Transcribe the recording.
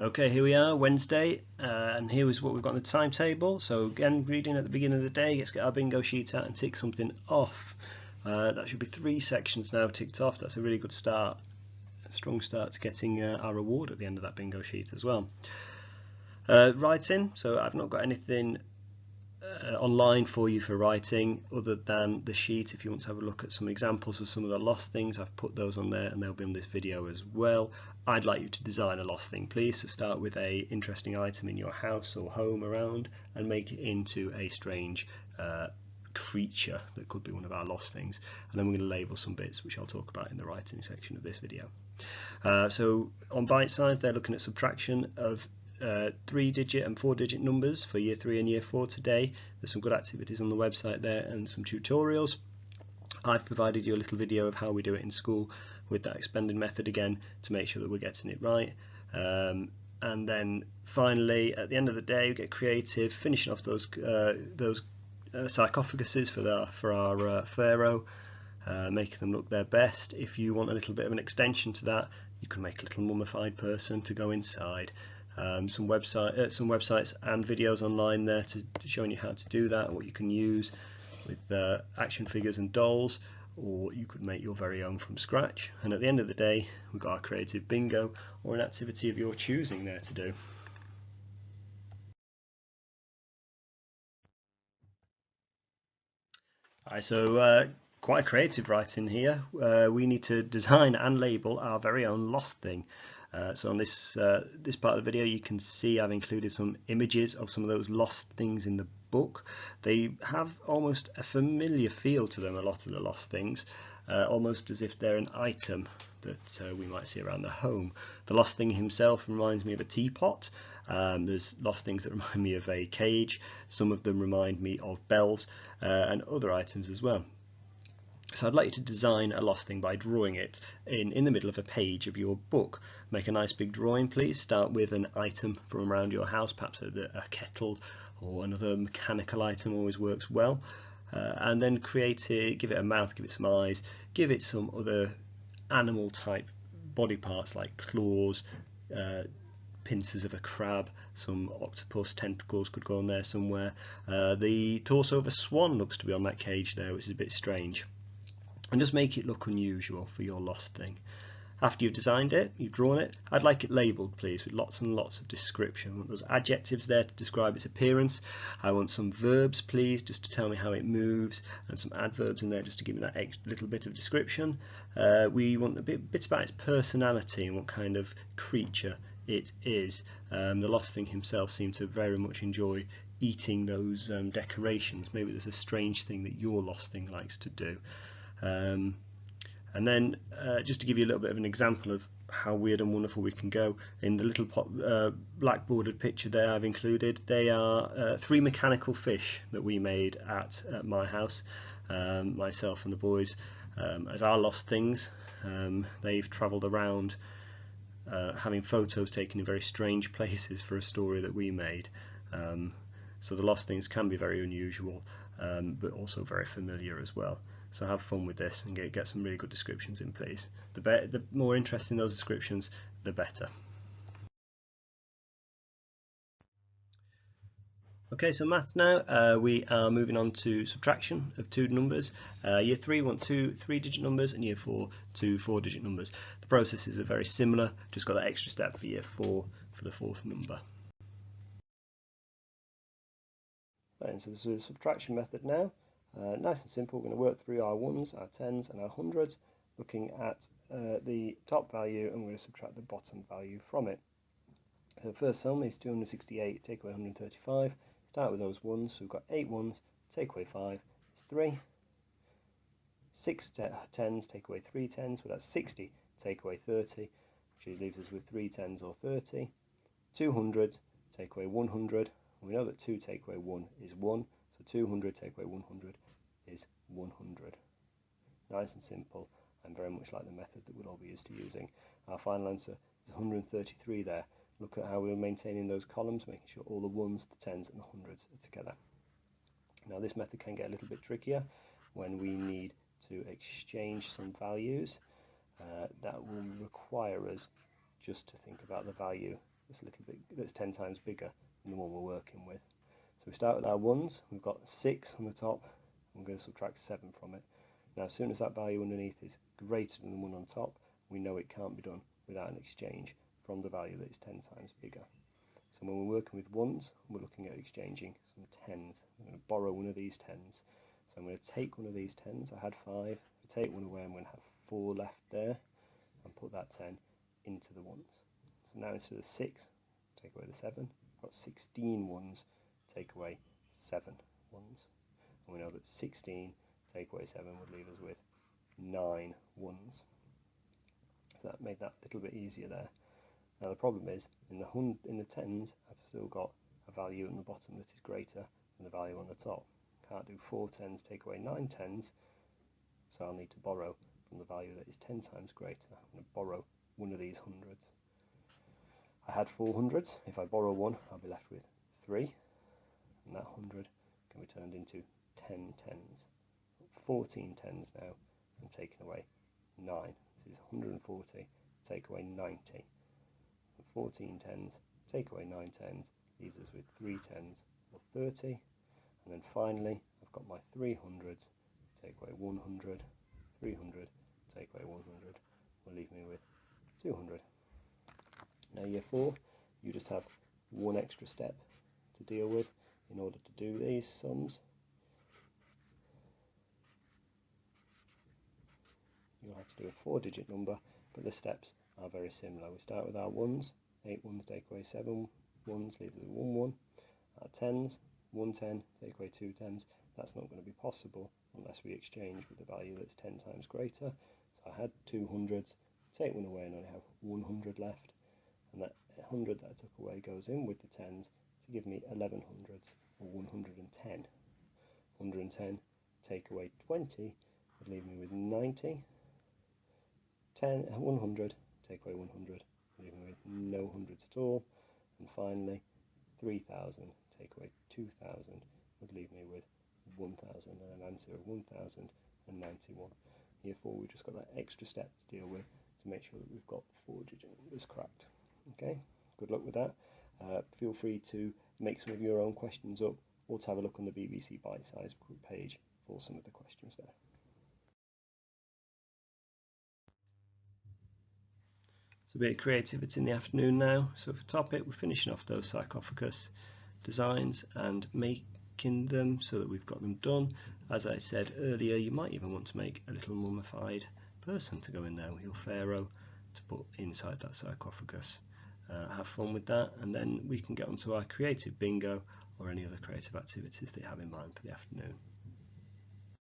Okay, here we are, Wednesday, and here is what we've got in the timetable. So again, reading at the beginning of the day, let's get our bingo sheet out and tick something off. That should be 3 sections now ticked off. That's a really good start, a strong start to getting our reward at the end of that bingo sheet as well. Writing, so I've not got anything online for you for writing other than the sheet. If you want to have a look at some examples of some of the lost things, I've put those on there and they'll be on this video as well. I'd like you to design a lost thing, please. So start with a interesting item in your house or home around and make it into a strange creature that could be one of our lost things, and then we're going to label some bits which I'll talk about in the writing section of this video. So on bite size, they're looking at subtraction of 3-digit and 4-digit numbers for year 3 and year 4 today. There's some good activities on the website there and some tutorials. I've provided you a little video of how we do it in school with that expanded method again to make sure that we're getting it right. And then finally at the end of the day we get creative, finishing off those sarcophaguses for our pharaoh, making them look their best. If you want a little bit of an extension to that, you can make a little mummified person to go inside. Some websites and videos online there to showing you how to do that and what you can use with action figures and dolls, or you could make your very own from scratch. And at the end of the day, we've got our creative bingo or an activity of your choosing there to do. Alright, so quite a creative writing here. We need to design and label our very own lost thing. So on this part of the video, you can see I've included some images of some of those lost things in the book. They have almost a familiar feel to them, a lot of the lost things, almost as if they're an item that we might see around the home. The lost thing himself reminds me of a teapot. There's lost things that remind me of a cage. Some of them remind me of bells and other items as well. So I'd like you to design a lost thing by drawing it in the middle of a page of your book. Make a nice big drawing, please. Start with an item from around your house, perhaps a kettle or another mechanical item always works well. And then create it, give it a mouth, give it some eyes, give it some other animal type body parts like claws, pincers of a crab, some octopus tentacles could go on there somewhere. The torso of a swan looks to be on that cage there, which is a bit strange. And just make it look unusual for your lost thing. After you've designed it, you've drawn it, I'd like it labelled, please, with lots and lots of description. I want those adjectives there to describe its appearance. I want some verbs, please, just to tell me how it moves, and some adverbs in there just to give me that extra little bit of description. We want bits about its personality and what kind of creature it is. The lost thing himself seemed to very much enjoy eating those decorations. Maybe there's a strange thing that your lost thing likes to do. And then just to give you a little bit of an example of how weird and wonderful we can go, in the little black bordered picture there I've included, they are 3 mechanical fish that we made at my house, myself and the boys, as our lost things. They've travelled around having photos taken in very strange places for a story that we made. So the lost things can be very unusual, but also very familiar as well. So have fun with this and get some really good descriptions in, please. The more interesting those descriptions, the better. Okay, so maths now. We are moving on to subtraction of 2 numbers. Year 3 want 2 3-digit numbers and year 4 2 4-digit numbers. The processes are very similar, just got that extra step for year 4 for the 4th number. Right, so this is the subtraction method now. Nice and simple. We're going to work through our 1s, our 10s and our 100s, looking at the top value, and we're going to subtract the bottom value from it. So the first sum is 268, take away 135. Start with those 1s, so we've got 8 1s, take away 5 is 3. 6 10s, take away 3 10s, well that's 60, take away 30, which leaves us with 3 10s or 30. 200, take away 100, we know that 2 take away 1 is 1, so 200 take away 100 is 100. Nice and simple, and very much like the method that we'll all be used to using. Our final answer is 133 there. Look at how we're maintaining those columns, making sure all the 1s, the 10s and the 100s are together. Now this method can get a little bit trickier when we need to exchange some values. That will require us just to think about the value that's a little bit, that's 10 times bigger than the one we're working with. So we start with our ones. We've got 6 on the top. I'm going to subtract 7 from it. Now as soon as that value underneath is greater than the one on top, we know it can't be done without an exchange from the value that is 10 times bigger. So when we're working with ones, we're looking at exchanging some tens. I'm going to borrow one of these tens. So I'm going to take one of these tens. I had 5. Take one away, I'm going to have 4 left there, and put that 10 into the ones. So now instead of 6, take away the 7. I've got 16 ones, take away 7 ones. And we know that 16 take away 7 would leave us with 9 ones. So that made that a little bit easier there. Now the problem is, in the tens, I've still got a value in the bottom that is greater than the value on the top. Can't do 4 tens take away 9 tens, so I'll need to borrow from the value that is 10 times greater. I'm going to borrow one of these hundreds. I had 4 hundreds. If I borrow one, I'll be left with 3, and that 100 can be turned into 10 tens. 14 tens now. I'm taking away 9. This is 140. Take away 90. 14 tens, take away 9 tens, leaves us with 3 tens, or 30. And then finally, I've got my 300s, take away 100, 300, take away 100, will leave me with 200. Now year 4, you just have one extra step to deal with in order to do these sums. You'll have to do a 4-digit number, but the steps are very similar. We start with our ones. 8 ones take away 7 ones, leaves us with 1 1. Our tens, 1 10, take away 2 tens. That's not going to be possible unless we exchange with a value that's 10 times greater. So I had 200s, take one away and only have 100 left. And that 100 that I took away goes in with the tens to give me 1100s, or 110. 110, take away 20 would leave me with 90. 100, take away 100, leaving me with no hundreds at all. And finally, 3000, take away 2000, would leave me with 1000, and an answer of 1091. Year 4, we've just got that extra step to deal with to make sure that we've got 4-digit numbers cracked. Okay, good luck with that. Feel free to make some of your own questions up, or to have a look on the BBC Bite Size page for some of the questions there. It's a bit of creativity in the afternoon now. So for topic, we're finishing off those sarcophagus designs and making them so that we've got them done. As I said earlier, you might even want to make a little mummified person to go in there with your pharaoh to put inside that sarcophagus. Have fun with that, and then we can get onto our creative bingo or any other creative activities that you have in mind for the afternoon.